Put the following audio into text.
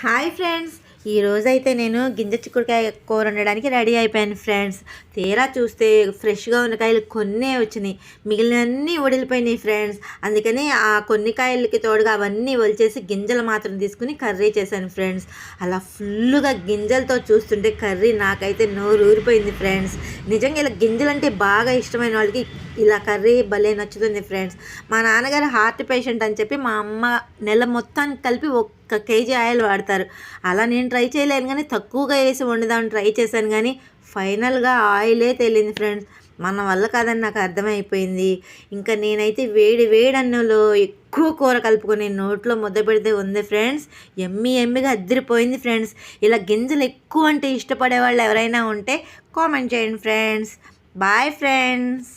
Hi friends, ఈరోజైతే నేను గింజ చిక్కుడుకాయ కూర వండడానికి రెడీ అయిపోయాను ఫ్రెండ్స్. తీరా చూస్తే ఫ్రెష్గా ఉన్న కాయలు కొన్నే వచ్చినాయి, మిగిలినన్నీ వడిలిపోయినాయి ఫ్రెండ్స్. అందుకని ఆ కొన్ని కాయలకి తోడుగా అవన్నీ వలిచేసి గింజలు మాత్రం తీసుకుని కర్రీ చేశాను ఫ్రెండ్స్. అలా ఫుల్గా గింజలతో చూస్తుంటే కర్రీ నాకైతే నోరు ఊరిపోయింది ఫ్రెండ్స్. నిజంగా ఇలా గింజలు అంటే బాగా ఇష్టమైన వాళ్ళకి ఇలా కర్రీ భలే నచ్చుతుంది ఫ్రెండ్స్. మా నాన్నగారు హార్ట్ పేషెంట్ అని చెప్పి మా అమ్మ నెల మొత్తానికి కలిపి 1 కేజీ ఆయిల్ వాడతారు. అలా నేను ట్రై చేయలేను కానీ తక్కువగా వేసి వండుదామని ట్రై చేశాను, కానీ ఫైనల్గా ఆయిలే తేలింది ఫ్రెండ్స్. మన వల్ల కాదని నాకు అర్థమైపోయింది. ఇంకా నేనైతే వేడి వేడి అన్నంలో ఎక్కువ కూర కలుపుకొని నోట్లో ముద్ద పెడితే ఉంది ఫ్రెండ్స్. ఎమ్మిగా అద్దరిపోయింది ఫ్రెండ్స్. ఇలా గింజలు ఎక్కువ అంటే ఇష్టపడే వాళ్ళు ఎవరైనా ఉంటే కామెంట్ చేయండి ఫ్రెండ్స్. Bye friends.